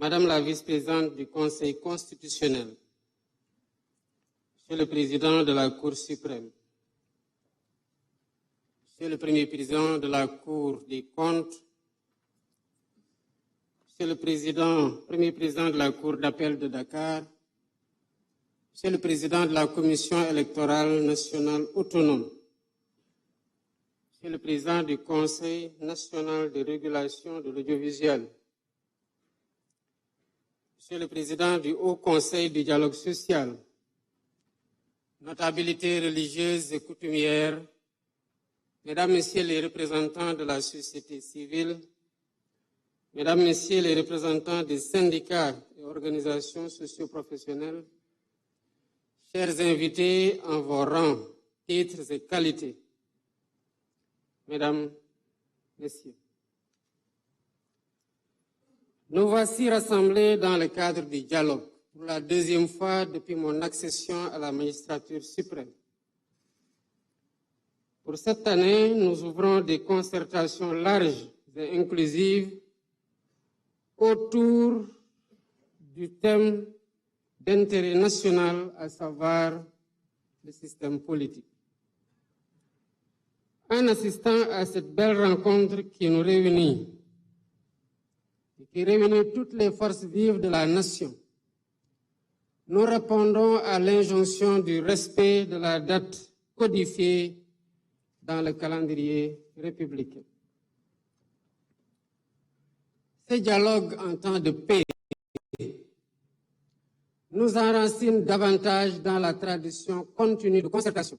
Madame la vice-présidente du Conseil constitutionnel, Monsieur le Président de la Cour suprême, Monsieur le Premier président de la Cour des comptes, Monsieur le Premier président de la Cour d'appel de Dakar, Monsieur le Président de la Commission électorale nationale autonome, Monsieur le Président du Conseil national de régulation de l'audiovisuel, Monsieur le Président du Haut Conseil du dialogue social, notabilités religieuses et coutumières, Mesdames, Messieurs les représentants de la société civile, Mesdames, Messieurs les représentants des syndicats et organisations socio-professionnelles, chers invités en vos rangs, titres et qualités, Mesdames, Messieurs, nous voici rassemblés dans le cadre du dialogue pour la deuxième fois depuis mon accession à la magistrature suprême. Pour cette année, nous ouvrons des concertations larges et inclusives autour du thème d'intérêt national, à savoir le système politique. En assistant à cette belle rencontre qui nous réunit, et qui réunit toutes les forces vives de la nation, nous répondons à l'injonction du respect de la date codifiée dans le calendrier républicain. Ce dialogue en temps de paix nous enracine davantage dans la tradition continue de concertation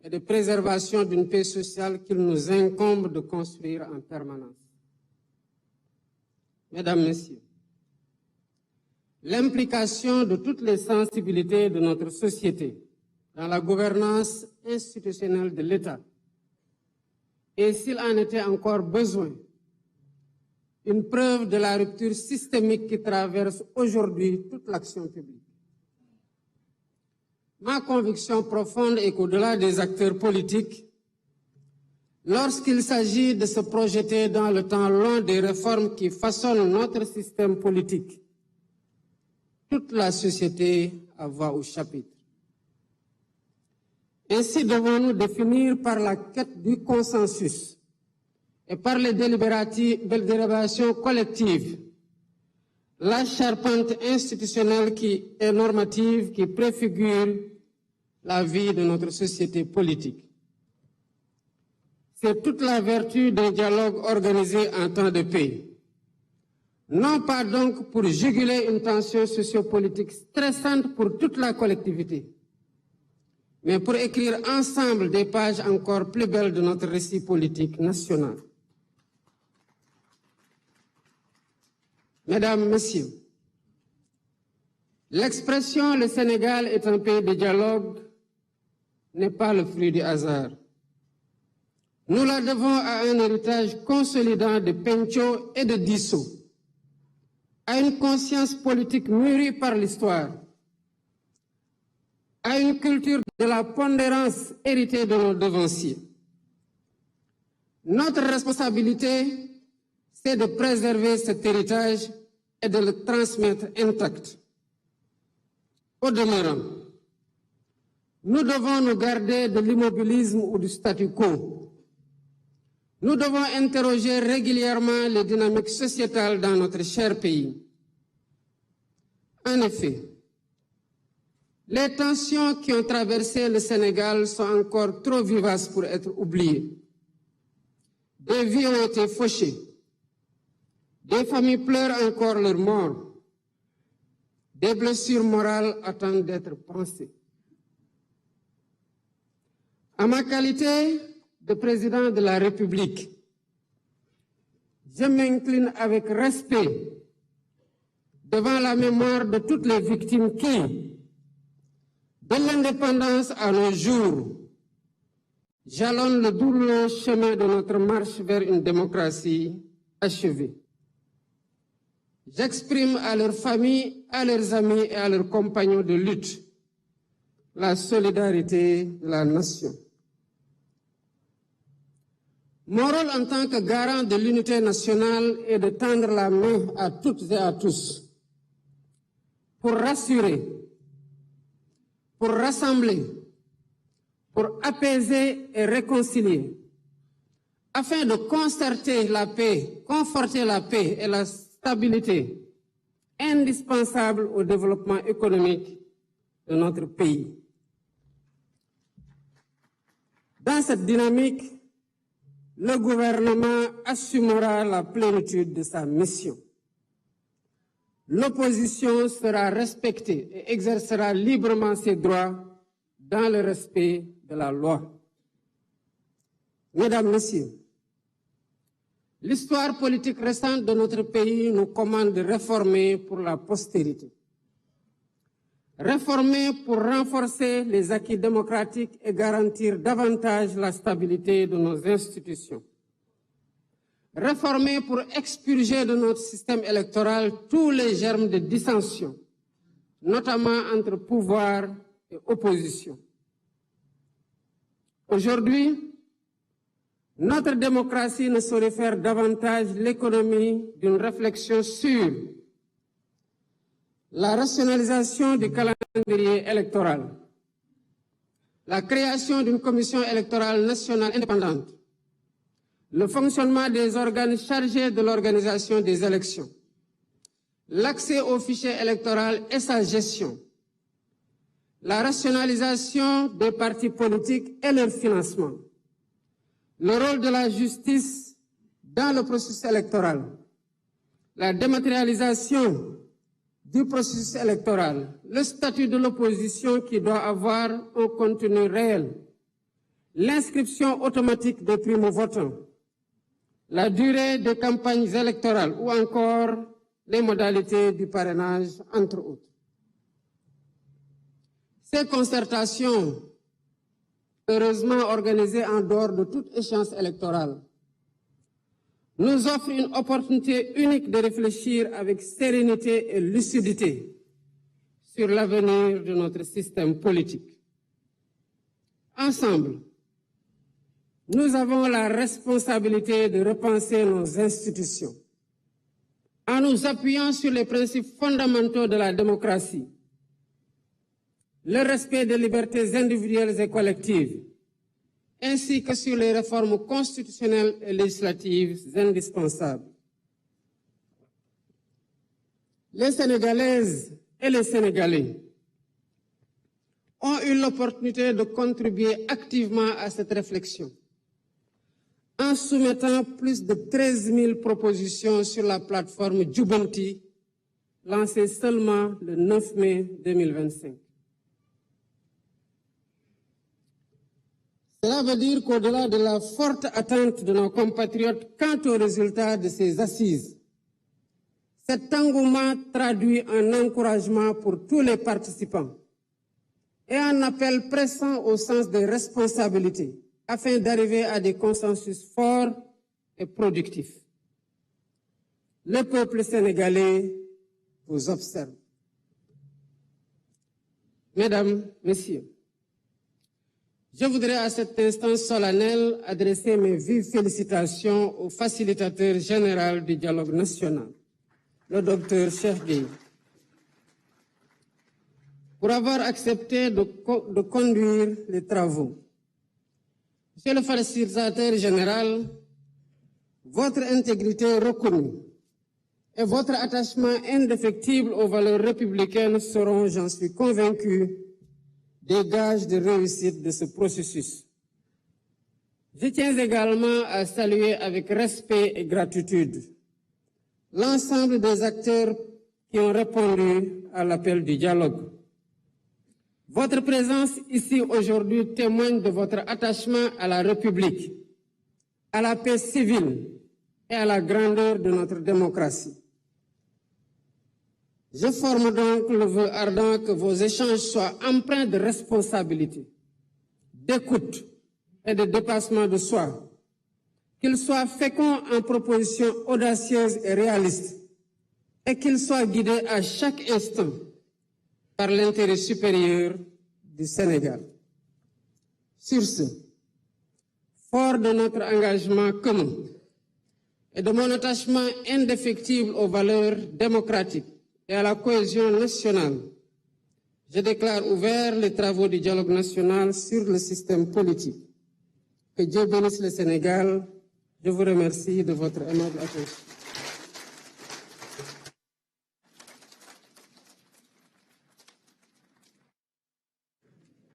et de préservation d'une paix sociale qu'il nous incombe de construire en permanence. Mesdames, Messieurs, l'implication de toutes les sensibilités de notre société dans la gouvernance institutionnelle de l'État, et s'il en était encore besoin, une preuve de la rupture systémique qui traverse aujourd'hui toute l'action publique. Ma conviction profonde est qu'au-delà des acteurs politiques, lorsqu'il s'agit de se projeter dans le temps long des réformes qui façonnent notre système politique, toute la société a voix au chapitre. Ainsi devons-nous définir par la quête du consensus et par les délibérations collectives la charpente institutionnelle et normative qui préfigure la vie de notre société politique. C'est toute la vertu d'un dialogue organisé en temps de paix. Non pas donc pour juguler une tension sociopolitique stressante pour toute la collectivité, mais pour écrire ensemble des pages encore plus belles de notre récit politique national. Mesdames, Messieurs, l'expression « le Sénégal est un pays de dialogue » n'est pas le fruit du hasard. Nous la devons à un héritage consolidant de Pencho et de Disso, à une conscience politique mûrie par l'histoire, à une culture de la pondérance héritée de nos devanciers. Notre responsabilité, c'est de préserver cet héritage et de le transmettre intact. Au demeurant, nous devons nous garder de l'immobilisme ou du statu quo. Nous devons interroger régulièrement les dynamiques sociétales dans notre cher pays. En effet, les tensions qui ont traversé le Sénégal sont encore trop vivaces pour être oubliées. Des vies ont été fauchées. Des familles pleurent encore leurs morts. Des blessures morales attendent d'être pensées. En ma qualité de président de la République, je m'incline avec respect devant la mémoire de toutes les victimes qui, de l'indépendance à nos jours, jalonnent le douloureux chemin de notre marche vers une démocratie achevée. J'exprime à leurs familles, à leurs amis et à leurs compagnons de lutte la solidarité de la nation. Mon rôle en tant que garant de l'unité nationale est de tendre la main à toutes et à tous pour rassurer, pour rassembler, pour apaiser et réconcilier, afin de concerter la paix, conforter la paix et la stabilité indispensables au développement économique de notre pays. Dans cette dynamique, le gouvernement assumera la plénitude de sa mission. L'opposition sera respectée et exercera librement ses droits dans le respect de la loi. Mesdames, Messieurs, l'histoire politique récente de notre pays nous commande de réformer pour la postérité. Réformer pour renforcer les acquis démocratiques et garantir davantage la stabilité de nos institutions. Réformer pour expurger de notre système électoral tous les germes de dissension, notamment entre pouvoir et opposition. Aujourd'hui, notre démocratie ne saurait faire davantage l'économie d'une réflexion sur la rationalisation du calendrier électoral, la création d'une commission électorale nationale indépendante, le fonctionnement des organes chargés de l'organisation des élections, l'accès au fichier électoral et sa gestion, la rationalisation des partis politiques et leur financement, le rôle de la justice dans le processus électoral, la dématérialisation du processus électoral, le statut de l'opposition qui doit avoir un contenu réel, l'inscription automatique des primo-votants, la durée des campagnes électorales ou encore les modalités du parrainage, entre autres. Ces concertations, heureusement organisées en dehors de toute échéance électorale, nous offrent une opportunité unique de réfléchir avec sérénité et lucidité sur l'avenir de notre système politique. Ensemble, nous avons la responsabilité de repenser nos institutions en nous appuyant sur les principes fondamentaux de la démocratie, le respect des libertés individuelles et collectives, ainsi que sur les réformes constitutionnelles et législatives indispensables. Les Sénégalaises et les Sénégalais ont eu l'opportunité de contribuer activement à cette réflexion en soumettant plus de 13 000 propositions sur la plateforme Djubanti, lancée seulement le 9 mai 2025. Cela veut dire qu'au-delà de la forte attente de nos compatriotes quant aux résultats de ces assises, cet engouement traduit un encouragement pour tous les participants et un appel pressant au sens des responsabilités afin d'arriver à des consensus forts et productifs. Le peuple sénégalais vous observe. Mesdames, Messieurs, je voudrais à cet instant solennel adresser mes vives félicitations au facilitateur général du dialogue national, le docteur Cheikh Gueye, pour avoir accepté de conduire les travaux. Monsieur le facilitateur général, votre intégrité reconnue et votre attachement indéfectible aux valeurs républicaines seront, j'en suis convaincu, des gages de réussite de ce processus. Je tiens également à saluer avec respect et gratitude l'ensemble des acteurs qui ont répondu à l'appel du dialogue. Votre présence ici aujourd'hui témoigne de votre attachement à la République, à la paix civile et à la grandeur de notre démocratie. Je forme donc le vœu ardent que vos échanges soient empreints de responsabilité, d'écoute et de dépassement de soi, qu'ils soient féconds en propositions audacieuses et réalistes, et qu'ils soient guidés à chaque instant par l'intérêt supérieur du Sénégal. Sur ce, Fort de notre engagement commun et de mon attachement indéfectible aux valeurs démocratiques et à la cohésion nationale, je déclare ouverts les travaux du dialogue national sur le système politique. Que Dieu bénisse le Sénégal. Je vous remercie de votre aimable attention.